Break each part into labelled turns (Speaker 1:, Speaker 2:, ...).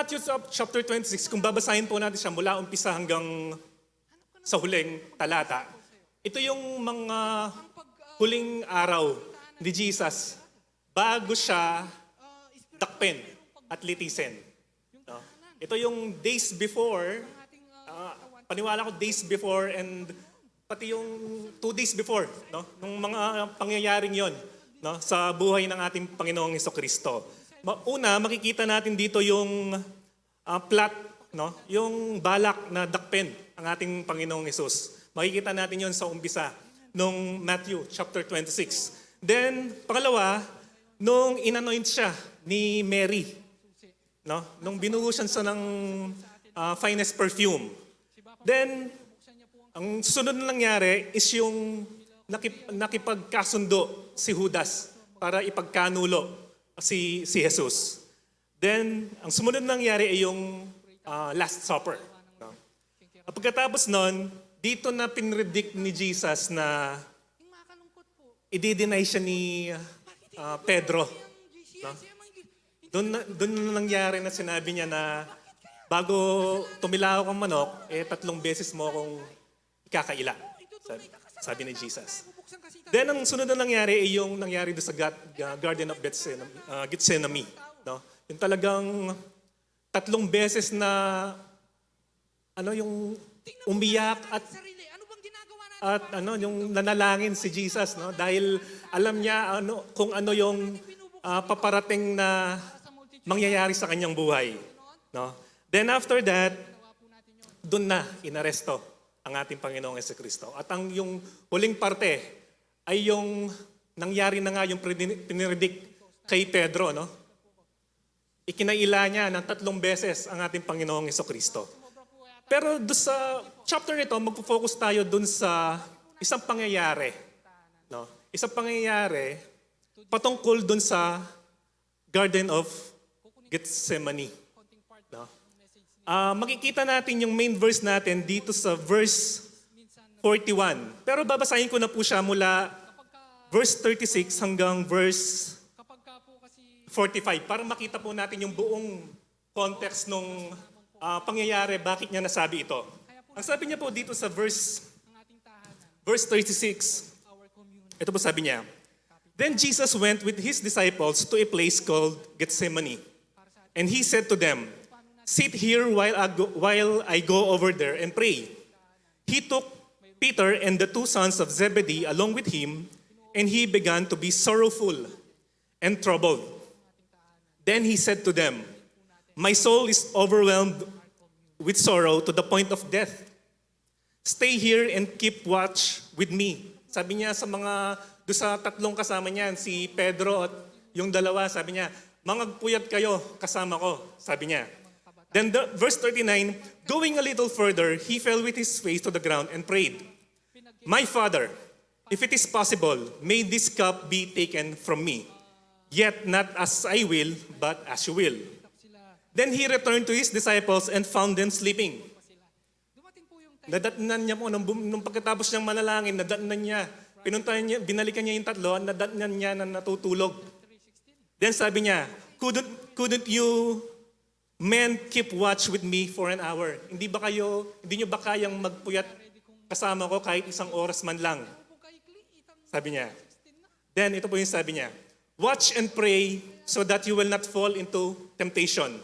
Speaker 1: Matthew chapter 26, kung babasahin po natin siya mula umpisa hanggang sa huling talata, ito yung mga huling araw ni Jesus bago siya dakpin at litisin. No? Ito yung days before, paniwala ko days before and pati yung 2 days before, no? Nung mga pangyayaring yon, no? Sa buhay ng ating Panginoong Hesukristo. Una, makikita natin dito yung plot, no? Yung balak na dakpin ang ating Panginoong Hesus. Makikita natin yon sa umpisa nung Matthew chapter 26. Then, pangalawa, nung inanoint siya ni Mary, no? Nung binuhusan siya ng finest perfume. Then, ang sunod na nangyari is yung nakipagkasundo si Judas para ipagkanulo si Jesus. Then, ang sumunod na nangyari ay yung Last Supper. No? At pagkatapos nun, dito na pinredict ni Jesus na i-deny siya ni Pedro. No? Doon na nangyari na sinabi niya na bago tumilaw kang manok, 3 beses mo akong ikakaila. Sabi ni Jesus. Then ang sunod na nangyari ay yung nangyari doon sa Garden of Gethsemane. No? Yung talagang 3 beses na yung umiyak at yung nanalangin si Jesus, no? Dahil alam niya kung ano yung paparating na mangyayari sa kanyang buhay, no? Then after that, doon na inaresto ang ating Panginoong Hesukristo. At yung huling parte ay yung nangyari na nga yung pinredict kay Pedro, no? Ikinaila niya ng 3 beses ang ating Panginoong Hesukristo. Pero doon sa chapter nito, magpo-focus tayo doon sa isang pangyayari, no? Isang pangyayari patungkol doon sa Garden of Gethsemane. No? Makikita natin yung main verse natin dito sa verse 41. Pero babasahin ko na po siya mula verse 36 hanggang verse 45 para makita po natin yung buong context nung pangyayari, bakit niya nasabi ito. Ang sabi niya po dito sa verse 36, ito po sabi niya, "Then Jesus went with his disciples to a place called Gethsemane. And he said to them, 'Sit here while I go over there and pray.' He took Peter and the 2 sons of Zebedee along with him, and he began to be sorrowful and troubled. Then he said to them, 'My soul is overwhelmed with sorrow to the point of death. Stay here and keep watch with me.'" Sabi niya sa doon sa 3 kasama niyan, si Pedro at yung 2, sabi niya, "Mangagpuyat kayo kasama ko," sabi niya. Then verse 39, going a little further, he fell with his face to the ground and prayed, "My Father, if it is possible, may this cup be taken from me. Yet not as I will, but as you will." Then he returned to his disciples and found them sleeping. Nadatnan niya po, nung pagkatapos niyang manalangin, nadatnan niya. Pinuntahan niya, binalikan niya yung 3, nadatnan niya na natutulog. Then sabi niya, couldn't you men keep watch with me for an hour? Hindi niyo ba kayang magpuyat kasama ko kahit 1 oras man lang? Sabi niya. Then ito po yung sabi niya, "Watch and pray so that you will not fall into temptation.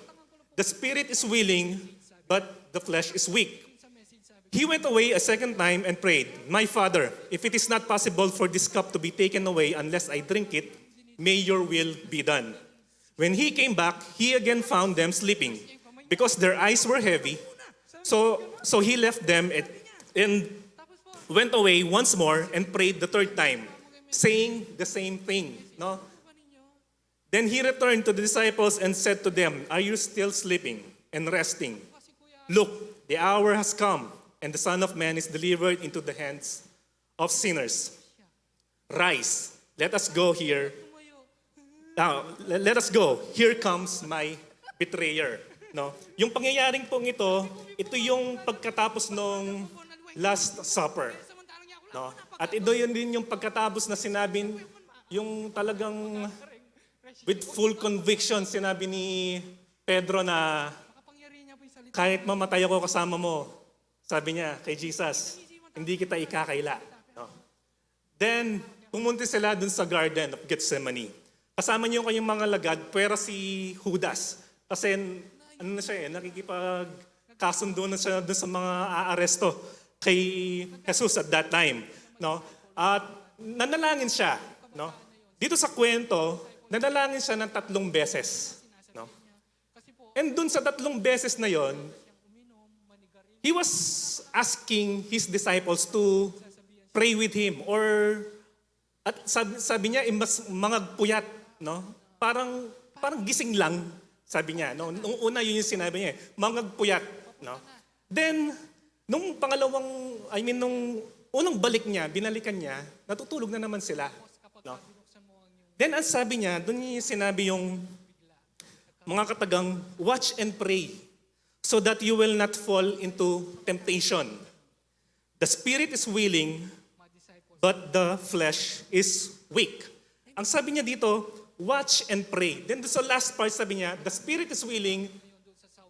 Speaker 1: The spirit is willing, but the flesh is weak." He went away a second time and prayed, "My Father, if it is not possible for this cup to be taken away unless I drink it, may your will be done." When he came back, he again found them sleeping because their eyes were heavy. So he left them and went away once more and prayed the 3rd time, saying the same thing. No? Then he returned to the disciples and said to them, "Are you still sleeping and resting? Look, the hour has come, and the Son of Man is delivered into the hands of sinners. Rise, let us go here. Let us go. Here comes my betrayer." No? Yung pangyayaring pong ito yung pagkatapos ng Last Supper. No? At ito yun din yung pagkatapos na sinabi, yung talagang with full conviction sinabi ni Pedro na kahit mamatay ako kasama mo, sabi niya kay Jesus, hindi kita ikakaila. No? Then, pumunta sila dun sa Garden of Gethsemane. Kasama niyo kayong mga lagad, pero si Judas. Kasi ano na siya nakikipagkasundo na siya dun sa mga aaresto kay Jesus at that time. No? At nanalangin siya. No? Dito sa kwento, nanalangin siya ng 3 beses. No? And dun sa 3 beses na yon, he was asking his disciples to pray with him at sabi niya, mas mga puyat, no? Parang gising lang, sabi niya. No? Nung una, yun yung sinabi niya, mga puyat, no? Then, nung unang balik niya, binalikan niya, natutulog na naman sila. No? Then, ang sabi niya, doon niya sinabi yung mga katagang, watch and pray so that you will not fall into temptation. The spirit is willing, but the flesh is weak. Ang sabi niya dito, watch and pray. Then sa last part sabi niya, the spirit is willing,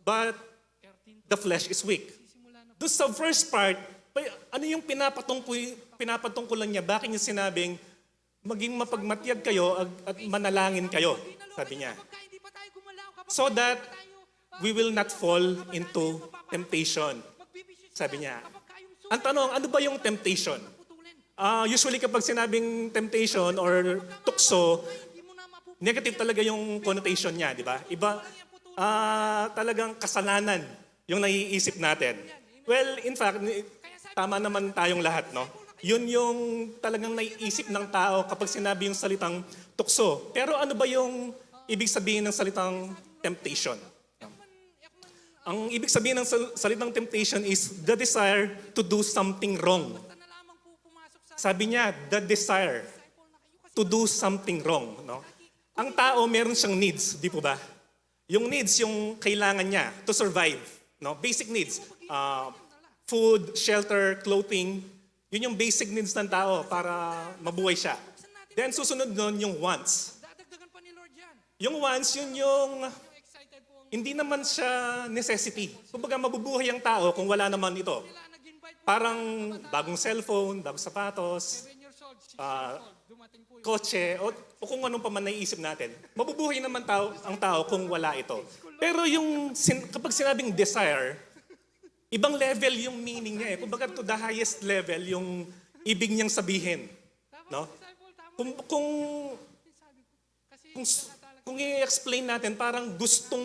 Speaker 1: but the flesh is weak. Doon sa first part, ano yung pinapatungkulan niya? Bakit niya sinabing, maging mapagmatyag kayo at manalangin kayo, sabi niya. So that we will not fall into temptation, sabi niya. Ang tanong, ano ba yung temptation? Usually kapag sinabing temptation or tukso, negative talaga yung connotation niya, di ba? Iba, talagang kasalanan yung naiisip natin. Well, in fact, tama naman tayong lahat, no? Yun yung talagang naiisip ng tao kapag sinabi yung salitang tukso. Pero ano ba yung ibig sabihin ng salitang temptation? Ang ibig sabihin ng salitang temptation is the desire to do something wrong. Sabi niya, the desire to do something wrong. No? Ang tao, meron siyang needs, di po ba? Yung needs, yung kailangan niya to survive. No? Basic needs. Food, shelter, clothing. Yun yung basic needs ng tao para mabuhay siya. Then susunod nun yung wants. Yung wants, yun yung hindi naman siya necessity. Kumbaga mabubuhay ang tao kung wala naman ito. Parang bagong cellphone, bagong sapatos, kotse, o kung anong pa man naiisip natin. Mabubuhay naman ang tao kung wala ito. Pero kapag sinabing desire, ibang level yung meaning niya. Kumbaga to the highest level yung ibig niyang sabihin. No? Kung i-explain natin, parang gusto.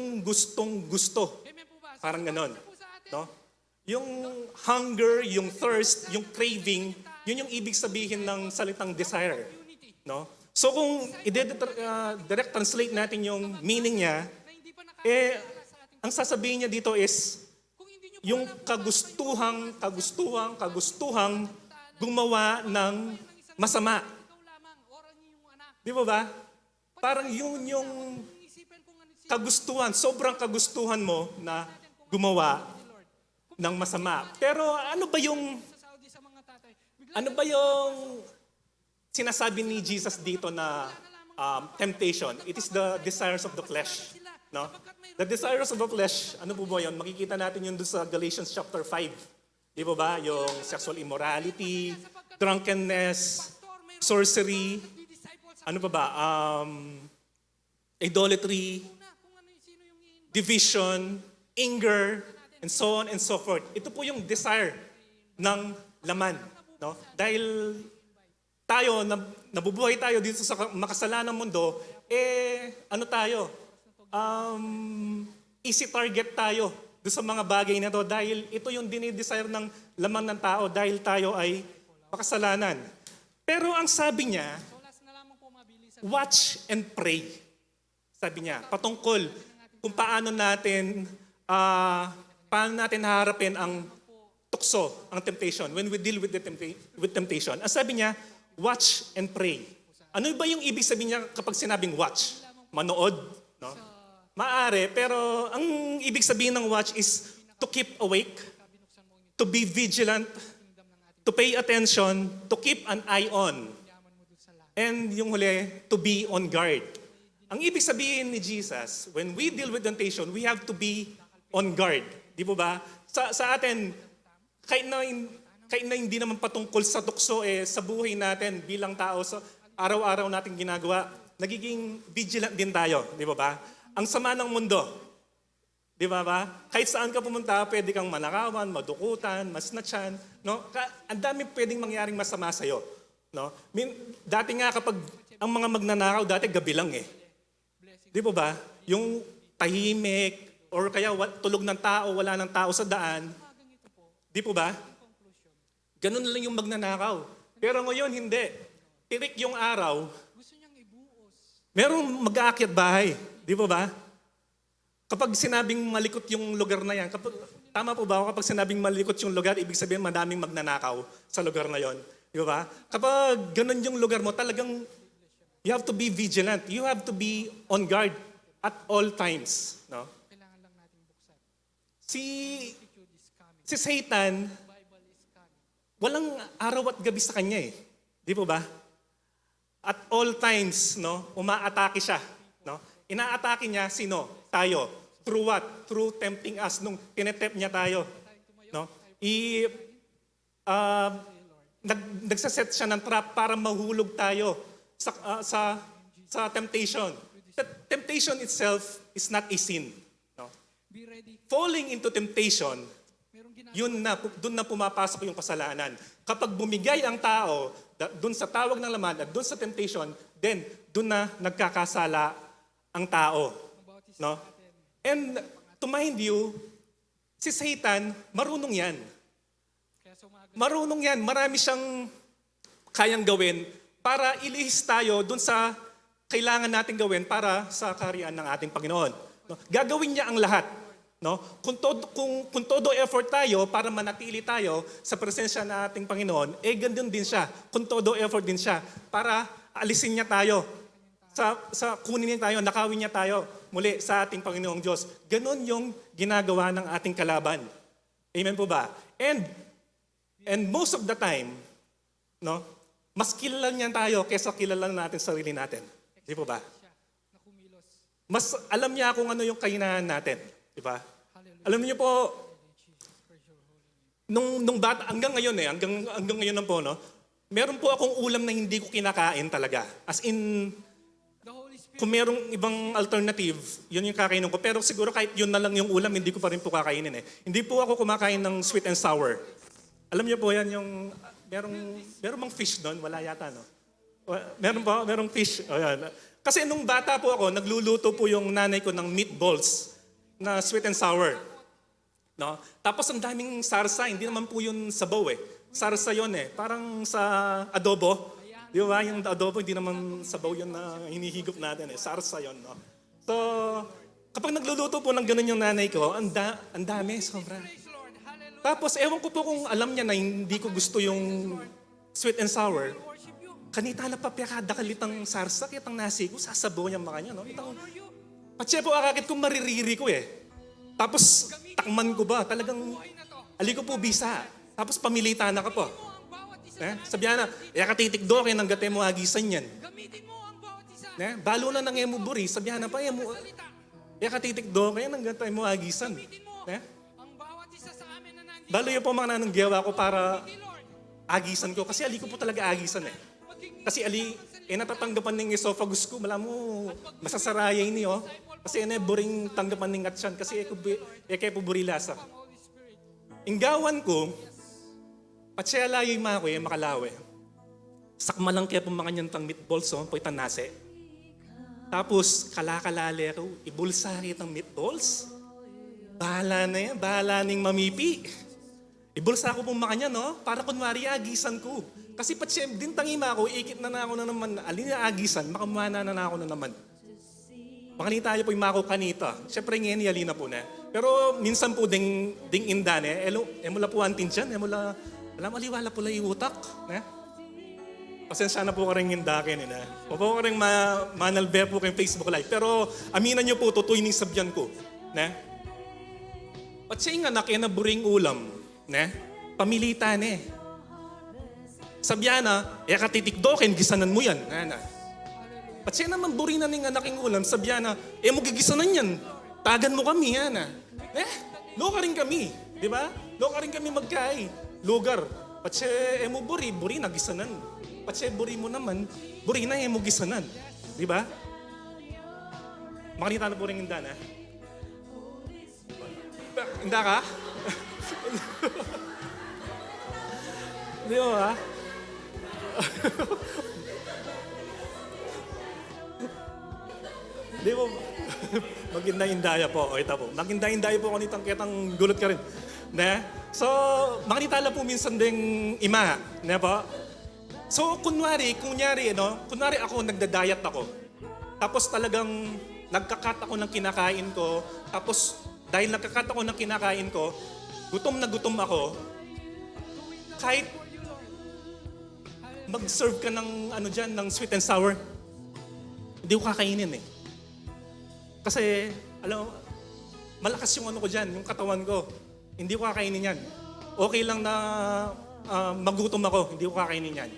Speaker 1: Parang ganon. No? Yung hunger, yung thirst, yung craving, yun yung ibig sabihin ng salitang desire. No? So kung direct translate natin yung meaning niya, ang sasabihin niya dito is, yung kagustuhang gumawa ng masama. Di ba? Parang yun yung kagustuhan, sobrang kagustuhan mo na gumawa ng masama. Pero ano ba yung sinasabi ni Jesus dito na temptation? It is the desires of the flesh. No? The desires of the flesh, ano po ba yun? Makikita natin yun doon sa Galatians chapter 5. Di ba? Yung sexual immorality, drunkenness, sorcery, ano pa ba? Idolatry, division, anger, and so on and so forth. Ito po yung desire ng laman. No? Dahil tayo, nabubuhay tayo dito sa makasalanang mundo, ano tayo? Easy target tayo doon sa mga bagay na to dahil ito yung dinidesire ng laman ng tao dahil tayo ay makasalanan. Pero ang sabi niya, watch and pray. Sabi niya, patungkol kung paano natin haharapin ang tukso, ang temptation, when we deal with temptation. Ang sabi niya, watch and pray. Ano ba yung ibig sabihin niya kapag sinabing watch? Manood? No? Maaari, pero ang ibig sabihin ng watch is to keep awake, to be vigilant, to pay attention, to keep an eye on. And yung huli, to be on guard. Ang ibig sabihin ni Jesus, when we deal with temptation, we have to be on guard. Di po ba? Sa atin, kahit na hindi naman patungkol sa tukso, sa buhay natin bilang tao, sa araw-araw natin ginagawa, nagiging vigilant din tayo. Di ba ba? Ang sama ng mundo. Di ba ba? Kahit saan ka pumunta, pwede kang manakawan, madukutan, masnatchan. No? Ang dami pwedeng mangyaring masama sa'yo. No? Dati nga kapag ang mga magnanakaw, dati gabi lang eh. Di ba ba? Yung tahimik, or kaya tulog ng tao, wala ng tao sa daan. Di po ba? Ganun lang yung magnanakaw. Pero ngayon, hindi. Tirik yung araw. Merong mag-aakyat bahay. Di po ba? Kapag sinabing malikot yung lugar na yan, tama po ba? Kapag sinabing malikot yung lugar, ibig sabihin madaming magnanakaw sa lugar na yon. Di ba? Kapag ganun yung lugar mo, talagang you have to be vigilant. You have to be on guard at all times. No? Si Satan, walang araw at gabi sa kanya eh. Di po ba? At all times, no, umaatake siya. No? Inaatake niya sino? Tayo. Through what? Through tempting us. Nung tinetempt niya tayo. No? Nagsaset siya ng trap para mahulog tayo sa temptation. The temptation itself is not a sin. No? Falling into temptation, doon na pumapasok yung kasalanan. Kapag bumigay ang tao doon sa tawag ng laman at doon sa temptation, then doon na nagkakasala ang tao. No? And to mind you, si Satan, marunong yan. Marunong yan. Marami siyang kayang gawin para ilihis tayo doon sa kailangan natin gawin para sa kaharian ng ating Panginoon. No? Gagawin niya ang lahat. No? Kung todo effort tayo para manatili tayo sa presensya ng ating Panginoon, ganun din siya. Kung todo effort din siya para alisin niya tayo. Kunin niya tayo, nakawin niya tayo muli sa ating Panginoong Diyos. Ganon yung ginagawa ng ating kalaban. Amen po ba? And most of the time, no, mas kilala niya tayo kaysa kilala natin sarili natin. Di po ba? Mas alam niya kung ano yung kahinaan natin. Di ba? Alam niyo po, nung bata, hanggang ngayon hanggang ngayon lang po, no, meron po akong ulam na hindi ko kinakain talaga. As in, kung merong ibang alternative, yun yung kakainin ko. Pero siguro kahit yun na lang yung ulam, hindi ko pa rin po kakainin eh. Hindi po ako kumakain ng sweet and sour. Alam niyo po yan yung, merong bang fish doon? Wala yata, no? Merong fish. O, yan. Kasi nung bata po ako, nagluluto po yung nanay ko ng meatballs na sweet and sour. No? Tapos ang daming sarsa, hindi naman po yun sabaw eh. Sarsa yun eh. Parang sa adobo. Di ba? Yung adobo, hindi naman sabaw yun na hinihigop natin eh. Sarsa yun, no? So, kapag nagluluto po ng ganun yung nanay ko, ang dami, sobra. Tapos, ewan ko po kung alam niya na hindi ko gusto yung sweet and sour. Kanita na papyakada kalitang sarsa, kitang nasi ko, sasabaw niya mga niya, no? Patse po akakit kong maririri ko eh. Tapos, takman ko ba? Talagang, ali ko po bisa. Tapos, pamilita na ka po. Sabihan na, katitikdokin ang gate mo agisan yan.
Speaker 2: Gamitin mo ang bawat isa.
Speaker 1: Balo na ng emo buri, sabihan na pa, katitikdokin ang gate mo agisan.
Speaker 2: Gamitin mo ang bawat isa sa amin na nandito.
Speaker 1: Balo yung po mga nananggiyawa ko para agisan ko. Kasi ali ko po talaga agisan eh. Kasi natatanggapan ng esophagus ko. Mala mo, masasarayay niyo. Kasi buring tanggapan ng atyan. Kasi kaya po buri lasa. Inggawan ko, patsela yung mga ko, makalawe. Sakma lang kaya po mga nyantang meatballs, po itanase. Tapos, kalakalale ko, ibulsari ng meatballs. Bahala na yan, bahala ning mamipi. Ibulsa ko po mga niya, no? Para kunwari agisan ko. Kasi patsya, din tangima ako, ikit na ako na naman, alin na agisan, makamana na ako na naman. Makanita tayo po yung mako kanita. Siyempre ngayon, yalina po na. Pero minsan po ding indane, emula po antin dyan, emula, alam, aliwala po lang yung utak. Pasensya na po ka rin hindakin. O po ka rin manalbe po kayong Facebook Live. Pero aminan niyo po, tutuin yung sabyan ko. At siya yung anak, na buring ulam. Pamilitan eh. Sabyan na, katitikdokin, gisanan mo yan. At siya naman burinan ng anak yung ulam, sabyan na, mo gigisanan yan. Tagan mo kami yan. No ka rin kami, di ba? No ka rin kami magkay. Lugar. Patse emo buri na gisanan. Patse buri mo naman, buri na emo gisanan. Di ba? Makanita na po rin inda na. Inda ka? Di ba? Di ba? Magindayindaya po. O ito po. Magindayindaya po kung itang kitang gulot ka rin. Ne? So, makanitala po minsan ding ima. Ne po? So, kunwari ako nagda-diet ako. Tapos talagang nagkakat ako ng kinakain ko. Tapos, dahil nagkakat ako ng kinakain ko, gutom na gutom ako. Kahit mag-serve ka ng ng sweet and sour, hindi ko kakainin eh. Kasi, malakas yung ko dyan, yung katawan ko. Hindi ko kakainin yan. Okay lang na magutom ako, hindi ko kakainin yan.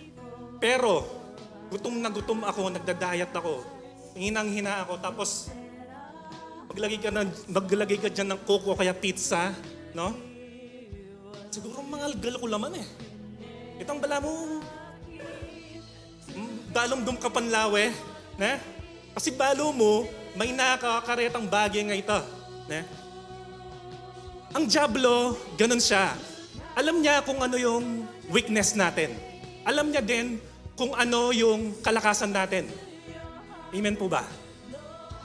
Speaker 1: Pero, gutom na gutom ako, nagda-diet ako, hinang-hina ako, tapos maglagay ka dyan ng coke o kaya pizza, no? Siguro mga gal ko laman eh. Itang bala mo, dalom-dum ka panlawe, ne? Kasi balo mo, may nakakaretang bagay nga ito. Ne? Ang Diablo, ganun siya. Alam niya kung ano yung weakness natin. Alam niya din kung ano yung kalakasan natin. Amen po ba?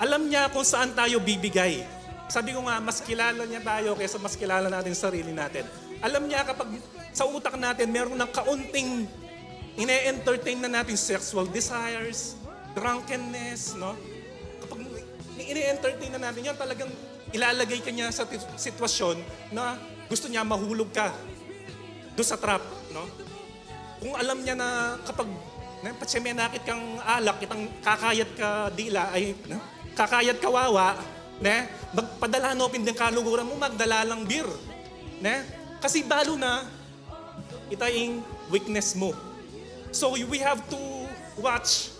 Speaker 1: Alam niya kung saan tayo bibigay. Sabi ko nga, mas kilala niya tayo kaysa mas kilala natin sarili natin. Alam niya kapag sa utak natin, meron ng kaunting ine-entertain na natin sexual desires, drunkenness, no? Kapag ine-entertain na natin yan, talagang ilalagay ka niya sa sitwasyon na gusto niya mahulog ka doon sa trap, no? Kung alam niya na kapag patse may nakit kang alak, itang kakayat ka dila, ay no? Kakayat kawawa, ne? Magpadala no pindang kaluguran mo, magdala lang beer, ne? Kasi balo na itaing weakness mo. So we have to watch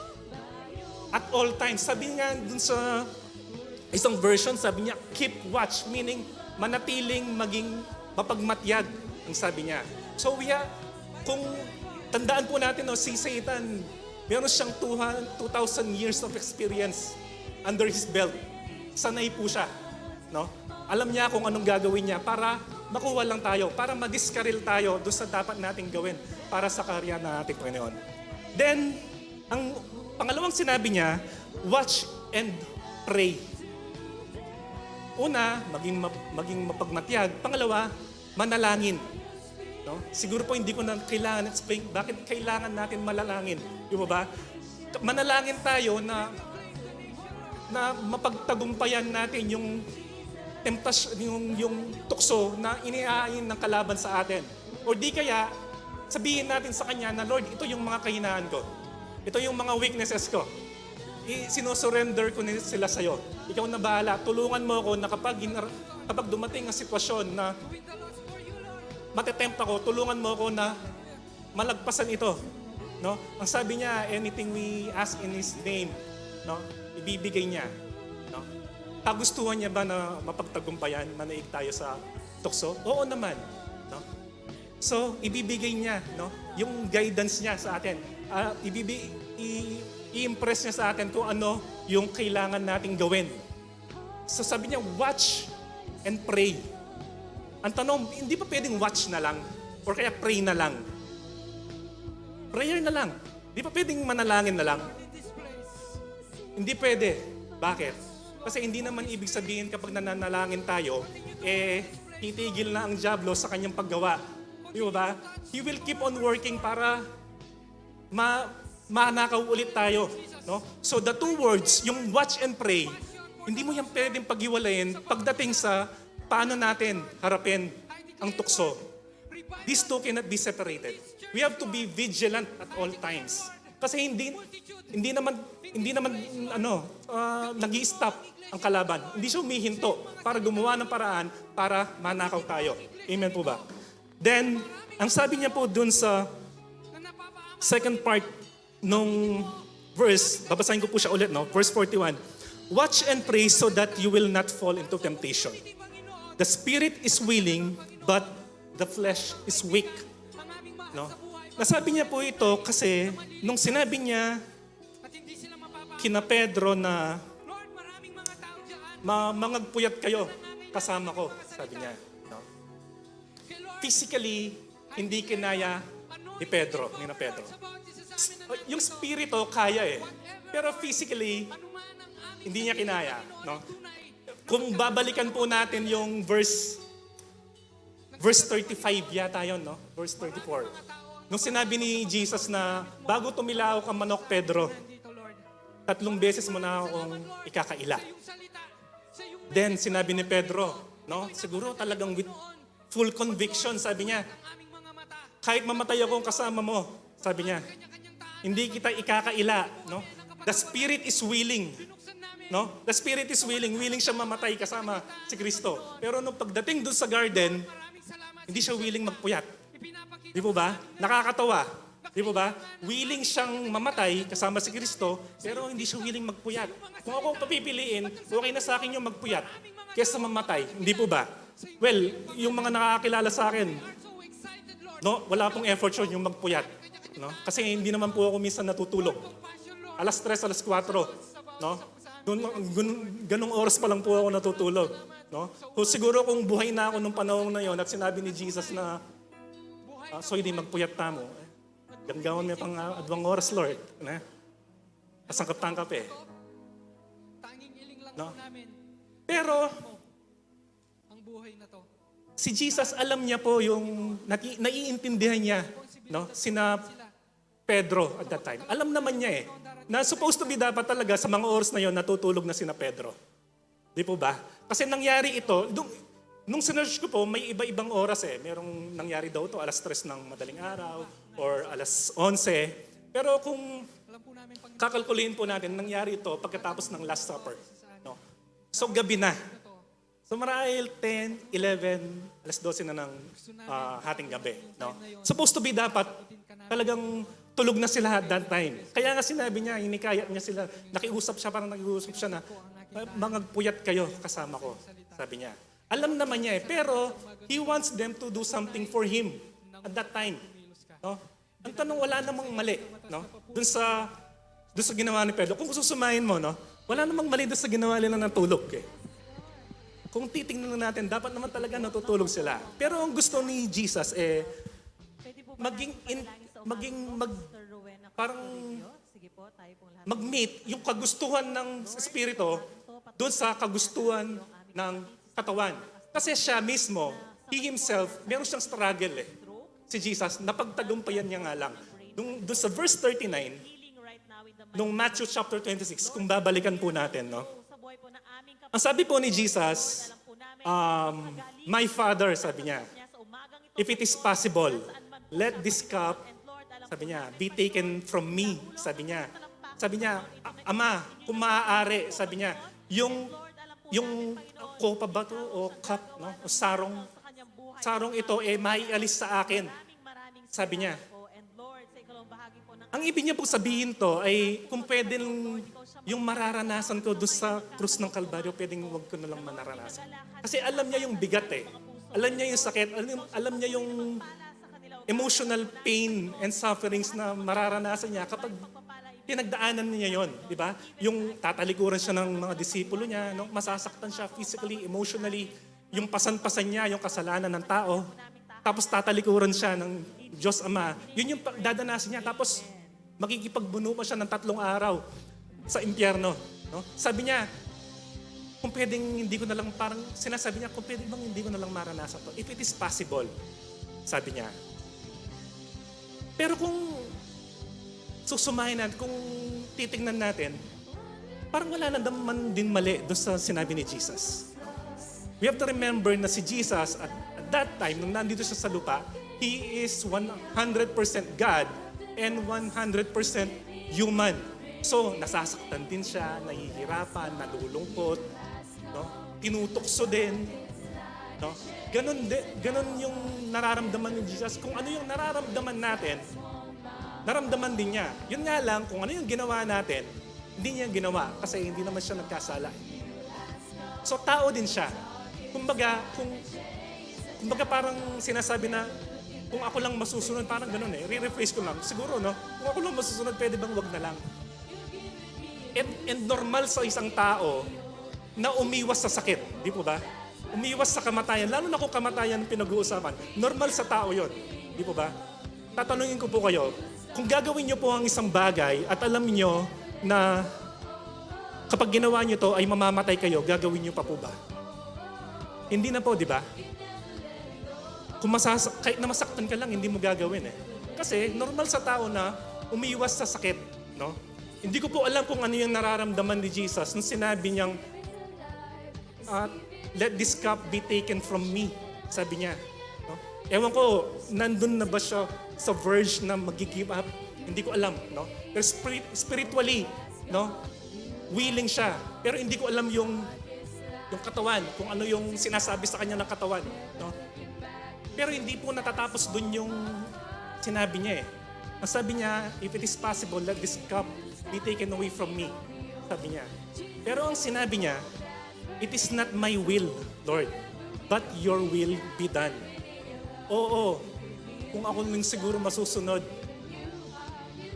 Speaker 1: at all times. Sabi nga dun sa isang version, sabi niya, keep watch, meaning manatiling maging mapagmatyag, ang sabi niya. So kung tandaan po natin, si Satan, meron siyang 2,000 years of experience under his belt. Sanay po siya. No? Alam niya kung anong gagawin niya para makuha lang tayo, para madiskaril tayo doon sa dapat nating gawin para sa karya ng ating Panginoon. Then, ang pangalawang sinabi niya, watch and pray. Una, maging mapagmatyag. Pangalawa, manalangin. No? Siguro po hindi ko na kailangan explain bakit kailangan natin malalangin. Di ba? Manalangin tayo na mapagtagumpayan natin yung temptasyon, yung tukso na iniaayin ng kalaban sa atin. O di kaya, sabihin natin sa Kanya na, Lord, ito yung mga kahinaan ko. Ito yung mga weaknesses ko. Sinosurrender ko sila sa'yo. Ikaw na bahala. Tulungan mo ako na kapag dumating ang sitwasyon na matetempt ako, tulungan mo ako na malagpasan ito. No? Ang sabi niya, anything we ask in His name, no? Ibibigay niya. No? Kagustuhan niya ba na mapagtagumpayan, manaig tayo sa tukso? Oo naman. No? So, ibibigay niya, no? Yung guidance niya sa atin. I-impress niya sa atin kung ano yung kailangan nating gawin. So sabi niya, watch and pray. Ang tanong, hindi pa pwedeng watch na lang or kaya pray na lang. Prayer na lang. Hindi pa pwedeng manalangin na lang. Hindi pwede. Bakit? Kasi hindi naman ibig sabihin kapag nananalangin tayo, titigil na ang Diablo sa kanyang paggawa. Di ba? He will keep on working para manakaw ulit tayo. No? So the two words, yung watch and pray, hindi mo yan pwedeng paghiwalayin pagdating sa paano natin harapin ang tukso. These two cannot be separated. We have to be vigilant at all times. Kasi hindi naman nag-i-stop ang kalaban. Hindi siya humihinto para gumawa ng paraan para manakaw tayo. Amen po ba? Then, ang sabi niya po dun sa second part nung verse, babasahin ko po siya ulit, no? Verse 41. Watch and pray so that you will not fall into temptation. The spirit is willing, but the flesh is weak.
Speaker 2: ang aming mahal
Speaker 1: No?
Speaker 2: sa buhay.
Speaker 1: Nasabi niya po ito kasi nung sinabi niya
Speaker 2: At hindi sila mapapagod.
Speaker 1: kina Pedro na
Speaker 2: Lord, maraming mga tao dyan.
Speaker 1: mangagpuyat kayo kasama ko, sabi niya. No?
Speaker 2: Kay Lord,
Speaker 1: Physically, hindi kinaya ni Pedro, ni na Pedro.
Speaker 2: sa bawat isa sa amin na
Speaker 1: Yung spirito kaya eh. Pero physically,
Speaker 2: anuman ang aming
Speaker 1: hindi niya kinaya. No?
Speaker 2: tunay.
Speaker 1: Kung babalikan po natin yung verse 35 yata yun, no? Verse 34. Nung sinabi ni Jesus na bago tumilaw ka manok, Pedro,
Speaker 2: Dito, Lord.
Speaker 1: 3 beses mo na akong ikakaila.
Speaker 2: Sa iyong salita, sa iyong
Speaker 1: Then sinabi ni Pedro, no? Siguro talagang with full conviction, sabi niya,
Speaker 2: aming mga mata,
Speaker 1: kahit mamatay ako kasama mo, sabi niya,
Speaker 2: kanya-kanyang taan,
Speaker 1: hindi kita ikakaila, no? The spirit is willing,
Speaker 2: binuksan namin.
Speaker 1: no? The spirit is willing siya mamatay kasama si Kristo. Pero nung pagdating doon sa garden,
Speaker 2: Maraming salamat.
Speaker 1: hindi siya willing magpuyat.
Speaker 2: Ipinapakita
Speaker 1: Di po ba? Nakakatawa. Di po ba? Willing siyang mamatay kasama si Kristo, pero hindi siya willing magpuyat. Kung ako papipiliin, okay na sa akin yung magpuyat kesa mamatay. Hindi po ba? Well, yung mga nakakakilala sa akin,
Speaker 2: so excited, Lord.
Speaker 1: no, wala pong effort yun yung magpuyat. No? Kasi hindi naman po ako minsan natutulog.
Speaker 2: Passion, Lord.
Speaker 1: Alas 3, alas 4. No? Ganong oras pa lang po ako natutulog. No? Kung siguro kung buhay na ako nung panahon na yon at sinabi ni Jesus na so hindi magpuyat tamo. Ganggawan mo pang adwang oras, Lord. Na? Kasangkap-tangkap eh.
Speaker 2: Tanging iling lang
Speaker 1: No?
Speaker 2: po namin
Speaker 1: Pero
Speaker 2: ang buhay na to.
Speaker 1: si Jesus alam niya po yung naiintindihan niya, no? Sina Pedro at that time. Alam naman niya eh. Na supposed to be dapat talaga sa mga oras na yon natutulog na sina Pedro. Di po ba? Kasi nangyari ito, nung sinearch ko po, may iba-ibang oras eh. Merong nangyari daw to alas 3 ng madaling araw or alas 11. Pero kung
Speaker 2: Alam po namin pang
Speaker 1: kakalkulihin po natin, nangyari ito pagkatapos ng Last Supper. No? So gabi na. So marahil 10, 11, alas 12 na ng hating gabi. No? Supposed to be dapat talagang tulog na sila at that time. Kaya nga sinabi niya, hinikayat niya sila, parang nakiusap siya na, mangagpuyat kayo kasama ko, sabi niya. Alam naman niya eh, pero he wants them to do something for him at that time. No? Ang tanong, wala namang mali. No? Doon sa ginawa ni Pedro. Kung susumahin mo, no? Wala namang mali doon sa ginawa nila ng tulog. Eh. Kung titingnan natin, dapat naman talaga natutulog sila. Pero ang gusto ni Jesus,
Speaker 3: Pwede po ba
Speaker 1: maging
Speaker 3: natin panalangin sa umaga po, Sir Rowena
Speaker 1: parang
Speaker 3: Castorio? Sige po, tayo pong lahat.
Speaker 1: mag-meet yung kagustuhan ng Espiritu doon sa kagustuhan ng katawan. Kasi siya mismo, he himself, meron siyang struggle eh. Si Jesus, napagtagumpayan niya nga lang. Doon sa verse 39,
Speaker 3: Healing right now in the mighty
Speaker 1: nung Matthew chapter 26, kung babalikan po natin, no?
Speaker 3: name sa buhay po ng aming
Speaker 1: Ang sabi po ni Jesus,
Speaker 3: alam po namin
Speaker 1: my Father, sabi niya,
Speaker 3: niya sa umagang ito.
Speaker 1: if it is possible, let this cup, sabi niya, be taken from me, sabi niya. Sabi niya, Ama, kung maaari, sabi niya, yung kopa ba to o cup, no? O sarong,
Speaker 3: sa kanyang buhay
Speaker 1: sarong ito maialis sa akin.
Speaker 3: maraming
Speaker 1: Sabi niya.
Speaker 3: po. And Lord, sa ikalawang bahagi po ng
Speaker 1: Ang ibig niya po sabihin to ay kung pwede yung mararanasan ko doon sa krus ng Kalbaryo, pwedeng huwag ko na lang manaranasan. Kasi alam niya yung bigat eh. Alam niya yung sakit, alam niya yung emotional pain and sufferings na mararanasan niya kapag pinagdaanan niya yon, di ba? Yung tatalikuran siya ng mga disipulo niya, no? Masasaktan siya physically, emotionally, yung pasan-pasan niya, yung kasalanan ng tao, tapos tatalikuran siya ng Diyos Ama. Yun yung dadanasin niya, tapos makikipagbuno pa siya ng 3 araw sa impyerno. No? Sabi niya, kung pwedeng hindi ko na lang, parang sinasabi niya, kung pwedeng bang hindi ko na lang maranasan to, if it is possible, sabi niya. Pero kung susumahin natin, kung titignan natin, parang wala na naman din mali doon sa sinabi ni Jesus. We have to remember na si Jesus, at that time, nung nandito siya sa lupa, He is 100% God and 100% human. So, nasasaktan din siya, nahihirapan, nalulungkot, no? Tinutokso din. No? Ganon yung nararamdaman ni Jesus. Kung ano yung nararamdaman natin, naramdaman din niya. Yun nga lang, kung ano yung ginawa natin, hindi niya ginawa kasi hindi naman siya nagkasala. So tao din siya. kumbaga parang sinasabi na, kung ako lang masusunod, parang ganun eh. Re-rephrase ko lang. Siguro, no? Kung ako lang masusunod, pwede bang wag na lang? And normal sa isang tao na umiwas sa sakit. Di po ba? Umiwas sa kamatayan. Lalo na kung kamatayan ang pinag-uusapan. Normal sa tao yon. Di po ba? Tatanungin ko po kayo, kung gagawin niyo po ang isang bagay at alam niyo na kapag ginawa niyo to ay mamamatay kayo, gagawin niyo pa po ba? Hindi na po, di ba? Kung kahit na masaktan ka lang, hindi mo gagawin eh. Kasi normal sa tao na umiwas sa sakit, no? Hindi ko po alam kung ano yung nararamdaman ni Jesus nung sinabi niyang, let this cup be taken from me, sabi niya. No? Ewan ko, nandun na ba siya sa verge na mag-give up? Hindi ko alam, no? Pero spiritually, no? Willing siya. Pero hindi ko alam yung katawan, kung ano yung sinasabi sa kanya ng katawan, no? Pero hindi po natatapos dun yung sinabi niya eh. Ang sabi niya, if it is possible, let this cup be taken away from me. Sabi niya. Pero ang sinabi niya, it is not my will, Lord, but your will be done. Oo, kung ako lang siguro masusunod,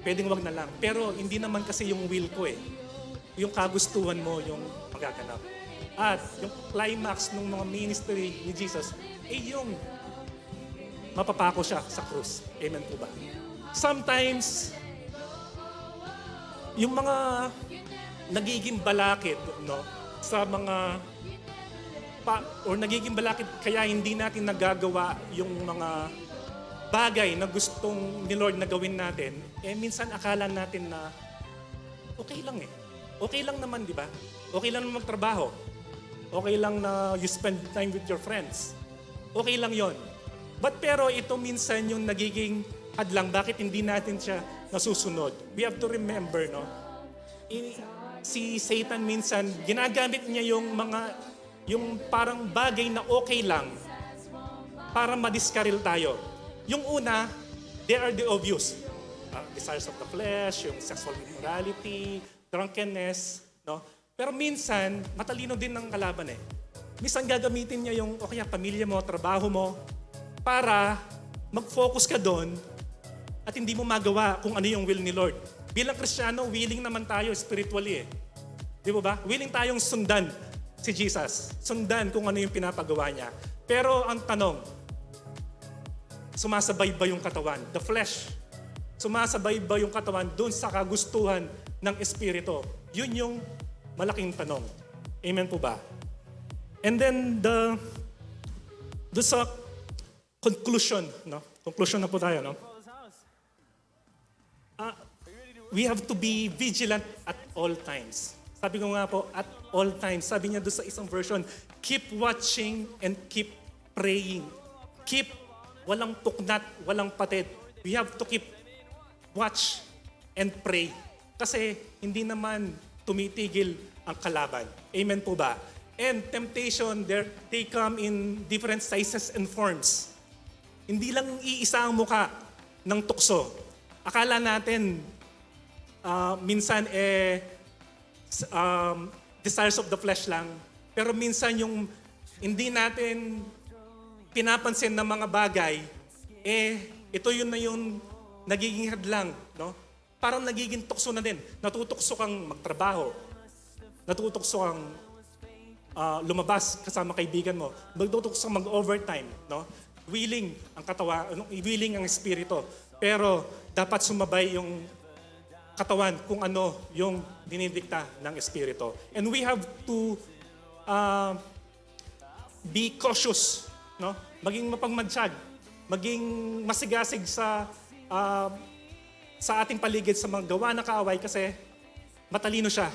Speaker 1: pwedeng wag na lang. Pero hindi naman kasi yung will ko eh. Yung kagustuhan mo, yung magaganap. At yung climax ng mga ministry ni Jesus, yung mapapako siya sa krus. Amen po ba? Sometimes, yung mga nagiging balakid, no, sa mga or nagiging balakid kaya hindi natin nagagawa yung mga bagay na gustong ni Lord na gawin natin, minsan akala natin na okay lang eh. Okay lang naman, di ba? Okay lang naman magtrabaho. Okay lang na you spend time with your friends. Okay lang yon. Pero ito minsan yung nagiging hadlang, bakit hindi natin siya nasusunod. We have to remember, no? Si Satan minsan, ginagamit niya yung parang bagay na okay lang para madiskaril tayo. Yung una, they are the obvious. Desires of the flesh, yung sexual immorality, drunkenness, no? Pero minsan, matalino din ng kalaban eh. Minsan gagamitin niya yung, pamilya mo, trabaho mo, para mag-focus ka doon at hindi mo magawa kung ano yung will ni Lord. Bilang Kristiyano, willing naman tayo spiritually eh. Di ba? Willing tayong sundan si Jesus. Sundan kung ano yung pinapagawa niya. Pero ang tanong, sumasabay ba yung katawan? The flesh. Sumasabay ba yung katawan doon sa kagustuhan ng Espiritu? Yun yung malaking tanong. Amen po ba? And then doon sa conclusion, no? Conclusion na po tayo, no? We have to be vigilant at all times. Sabi ko nga po, at all times. Sabi niya doon sa isang version, keep watching and keep praying. Keep, walang puknat, walang patid. We have to keep watch and pray. Kasi hindi naman tumitigil ang kalaban. Amen po ba? And temptation, they come in different sizes and forms. Hindi lang iisa ang muka ng tukso. Akala natin, minsan desires of the flesh lang. Pero minsan yung hindi natin pinapansin ng mga bagay, ito yun na yung nagiging hadlang. No? Parang nagiging tukso na din. Natutukso kang magtrabaho. Natutukso kang lumabas kasama kaibigan mo. Natutukso kang mag-overtime. No? Willing ang katawan, willing ang espiritu. Pero dapat sumabay yung katawan kung ano yung dinidikta ng espiritu. And we have to be cautious, no? Maging mapagmatsyag, maging masigasig sa ating paligid sa mga gawa na kaaway kasi matalino siya,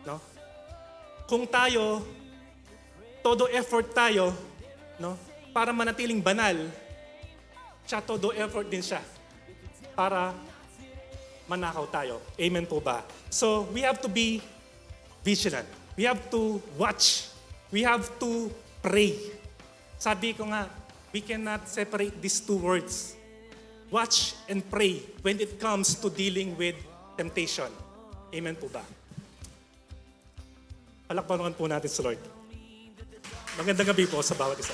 Speaker 1: no? Kung tayo todo effort tayo, no? Para manatiling banal, siya todo effort din siya para manakaw tayo. Amen po ba? So, we have to be vigilant. We have to watch. We have to pray. Sabi ko nga, we cannot separate these two words. Watch and pray when it comes to dealing with temptation. Amen po ba? Palakpakan po natin sa Lord. Magandang gabi po sa bawat isa.